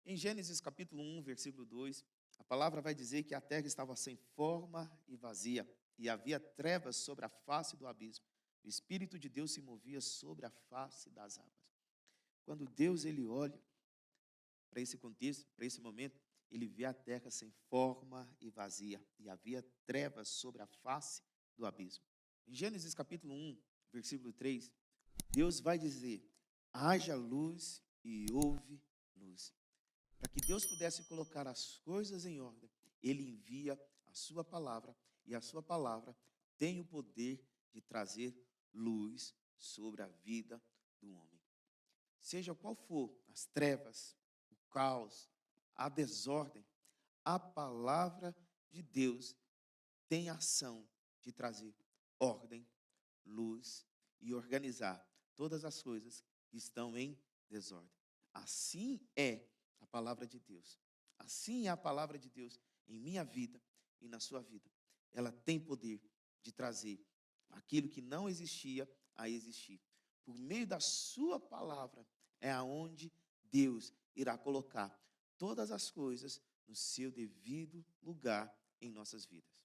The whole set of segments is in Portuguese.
Em Gênesis capítulo 1, versículo 2, a palavra vai dizer que a terra estava sem forma e vazia, e havia trevas sobre a face do abismo. O Espírito de Deus se movia sobre a face das águas. Quando Deus ele olha para esse contexto, para esse momento, ele vê a terra sem forma e vazia, e havia trevas sobre a face do abismo. Em Gênesis capítulo 1, versículo 3, Deus vai dizer: haja luz e houve luz. Para que Deus pudesse colocar as coisas em ordem, Ele envia a sua palavra, e a sua palavra tem o poder de trazer luz sobre a vida do homem. Seja qual for as trevas, o caos, a desordem, a palavra de Deus tem ação de trazer ordem, luz e organizar todas as coisas que estão em desordem. Assim é a palavra de Deus. Assim é a palavra de Deus em minha vida e na sua vida. Ela tem poder de trazer aquilo que não existia a existir. Por meio da sua palavra é aonde Deus irá colocar todas as coisas no seu devido lugar em nossas vidas.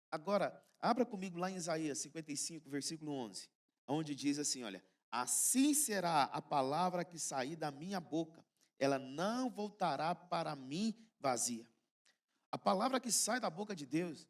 Agora, abra comigo lá em Isaías 55, versículo 11, onde diz assim, olha: assim será a palavra que sair da minha boca, ela não voltará para mim vazia. A palavra que sai da boca de Deus,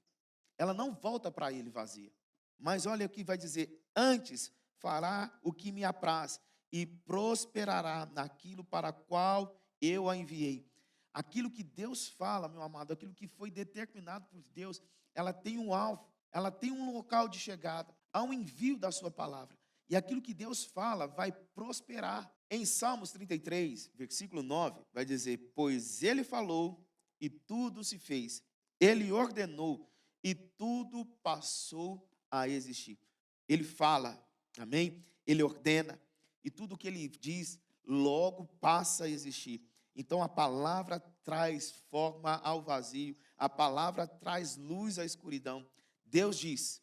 ela não volta para ele vazia. Mas olha o que vai dizer: antes fará o que me apraz e prosperará naquilo para qual eu a enviei. Aquilo que Deus fala, meu amado, aquilo que foi determinado por Deus, ela tem um alvo, ela tem um local de chegada, há um envio da sua palavra. E aquilo que Deus fala vai prosperar. Em Salmos 33, versículo 9, vai dizer: pois ele falou e tudo se fez. Ele ordenou e tudo passou a existir. Ele fala, amém? Ele ordena e tudo que ele diz logo passa a existir. Então a palavra traz forma ao vazio, a palavra traz luz à escuridão. Deus diz,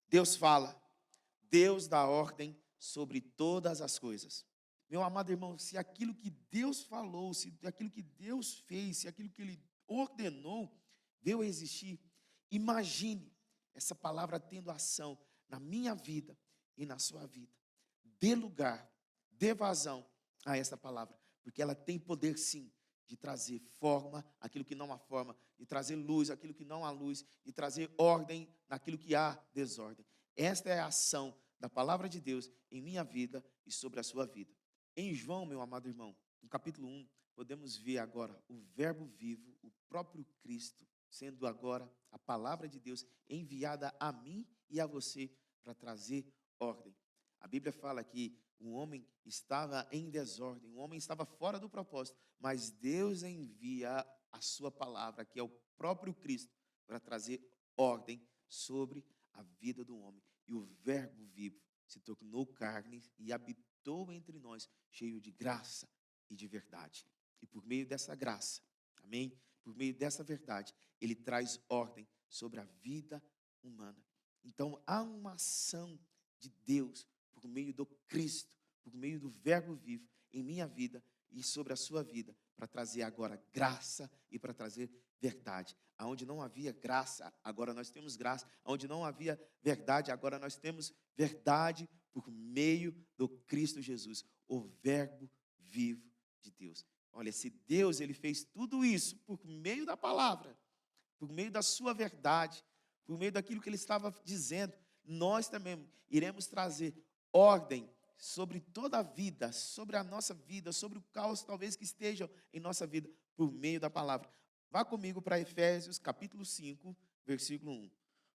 Deus fala, Deus dá ordem sobre todas as coisas. Meu amado irmão, se aquilo que Deus falou, se aquilo que Deus fez, se aquilo que Ele ordenou veio a existir, imagine essa palavra tendo ação na minha vida e na sua vida. Dê lugar, dê vazão a essa palavra, porque ela tem poder sim de trazer forma aquilo que não há forma, de trazer luz aquilo que não há luz, de trazer ordem naquilo que há desordem. Esta é a ação da palavra de Deus em minha vida e sobre a sua vida. Em João, meu amado irmão, no capítulo 1, podemos ver agora o verbo vivo, o próprio Cristo, sendo agora a palavra de Deus enviada a mim e a você para trazer ordem. A Bíblia fala que um homem estava em desordem, um homem estava fora do propósito, mas Deus envia a sua palavra, que é o próprio Cristo, para trazer ordem sobre a vida do homem. E o verbo vivo se tornou carne e habitou entre nós, cheio de graça e de verdade. E por meio dessa graça, amém? Por meio dessa verdade, ele traz ordem sobre a vida humana. Então, há uma ação de Deus por meio do Cristo, por meio do verbo vivo em minha vida e sobre a sua vida, para trazer agora graça e para trazer verdade. Aonde não havia graça, agora nós temos graça. Aonde não havia verdade, agora nós temos verdade por meio do Cristo Jesus, o verbo vivo de Deus. Olha, se Deus ele fez tudo isso por meio da palavra, por meio da sua verdade, por meio daquilo que ele estava dizendo, nós também iremos trazer ordem sobre toda a vida, sobre a nossa vida, sobre o caos talvez que esteja em nossa vida, por meio da palavra. Vá comigo para Efésios capítulo 5, versículo 1.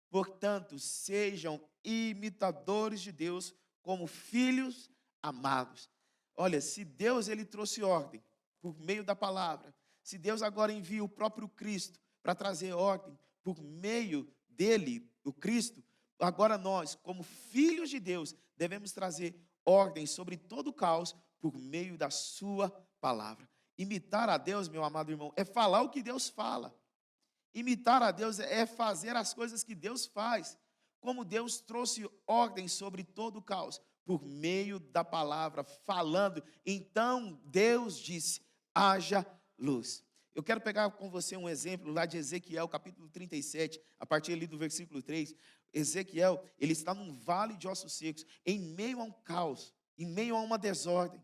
Portanto, sejam imitadores de Deus como filhos amados. Olha, se Deus ele trouxe ordem por meio da palavra, se Deus agora envia o próprio Cristo para trazer ordem por meio dele, o Cristo, agora nós, como filhos de Deus, devemos trazer ordem sobre todo o caos por meio da sua palavra. Imitar a Deus, meu amado irmão, é falar o que Deus fala. Imitar a Deus é fazer as coisas que Deus faz. Como Deus trouxe ordem sobre todo o caos, por meio da palavra, falando. Então Deus disse: haja luz. Eu quero pegar com você um exemplo lá de Ezequiel, capítulo 37, a partir ali do versículo 3. Ezequiel, ele está num vale de ossos secos, em meio a um caos, em meio a uma desordem.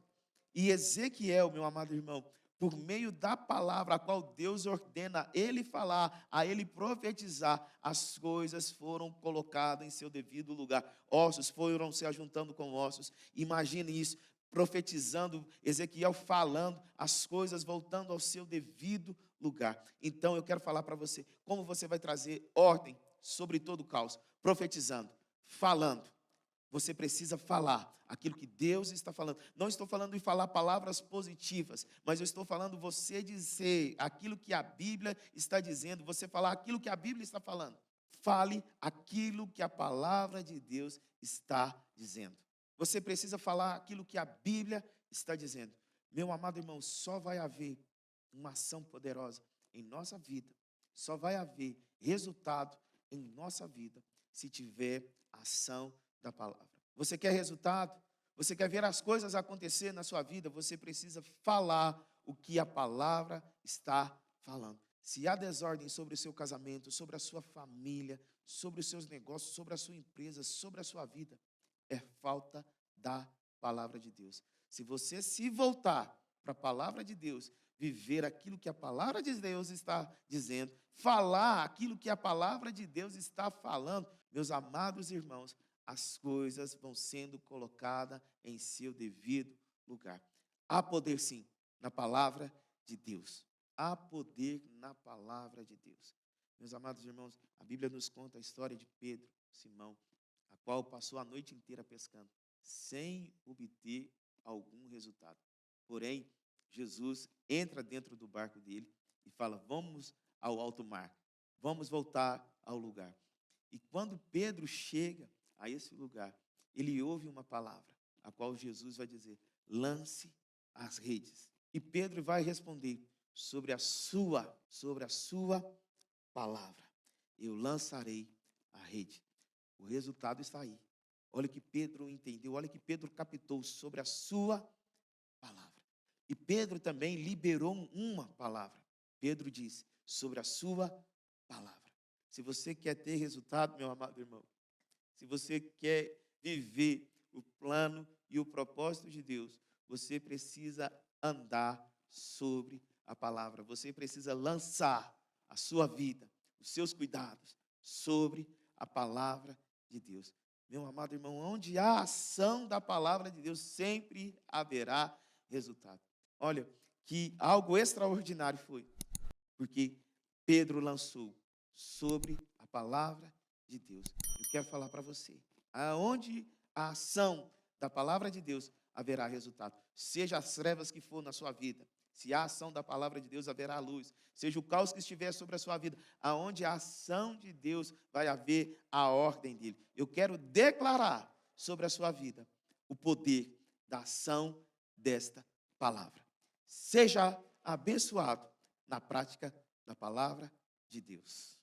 E Ezequiel, meu amado irmão, por meio da palavra a qual Deus ordena a ele falar, a ele profetizar, as coisas foram colocadas em seu devido lugar. Ossos foram se ajuntando com ossos. Imagine isso, profetizando, Ezequiel falando, as coisas voltando ao seu devido lugar. Então eu quero falar para você, como você vai trazer ordem sobre todo o caos, profetizando, falando. Você precisa falar aquilo que Deus está falando. Não estou falando de falar palavras positivas, mas eu estou falando você dizer aquilo que a Bíblia está dizendo, você falar aquilo que a Bíblia está falando. Fale aquilo que a palavra de Deus está dizendo. Você precisa falar aquilo que a Bíblia está dizendo. Meu amado irmão, só vai haver uma ação poderosa em nossa vida, só vai haver resultado em nossa vida se tiver ação da palavra. Você quer resultado? Você quer ver as coisas acontecer na sua vida? Você precisa falar o que a palavra está falando. Se há desordem sobre o seu casamento, sobre a sua família, sobre os seus negócios, sobre a sua empresa, sobre a sua vida, é falta da palavra de Deus. Se você se voltar para a palavra de Deus, viver aquilo que a palavra de Deus está dizendo, falar aquilo que a palavra de Deus está falando, meus amados irmãos, as coisas vão sendo colocadas em seu devido lugar. Há poder, sim, na palavra de Deus. Há poder na palavra de Deus. Meus amados irmãos, a Bíblia nos conta a história de Pedro, Simão, a qual passou a noite inteira pescando, sem obter algum resultado. Porém, Jesus entra dentro do barco dele e fala: vamos ao alto mar, vamos voltar ao lugar. E quando Pedro chega a esse lugar, ele ouve uma palavra, a qual Jesus vai dizer: lance as redes. E Pedro vai responder: sobre a sua palavra, eu lançarei a rede. O resultado está aí. Olha o que Pedro entendeu, olha o que Pedro captou sobre a sua palavra. E Pedro também liberou uma palavra. Pedro disse: sobre a sua palavra. Se você quer ter resultado, meu amado irmão, se você quer viver o plano e o propósito de Deus, você precisa andar sobre a palavra. Você precisa lançar a sua vida, os seus cuidados sobre a palavra de Deus. Meu amado irmão, onde há ação da palavra de Deus, sempre haverá resultado. Olha, que algo extraordinário foi, porque Pedro lançou sobre a palavra de Deus. Eu quero falar para você, aonde a ação da palavra de Deus, haverá resultado. Seja as trevas que for na sua vida, se há ação da palavra de Deus, haverá luz. Seja o caos que estiver sobre a sua vida, aonde a ação de Deus, vai haver a ordem dele. Eu quero declarar sobre a sua vida o poder da ação desta palavra. Seja abençoado na prática da palavra de Deus.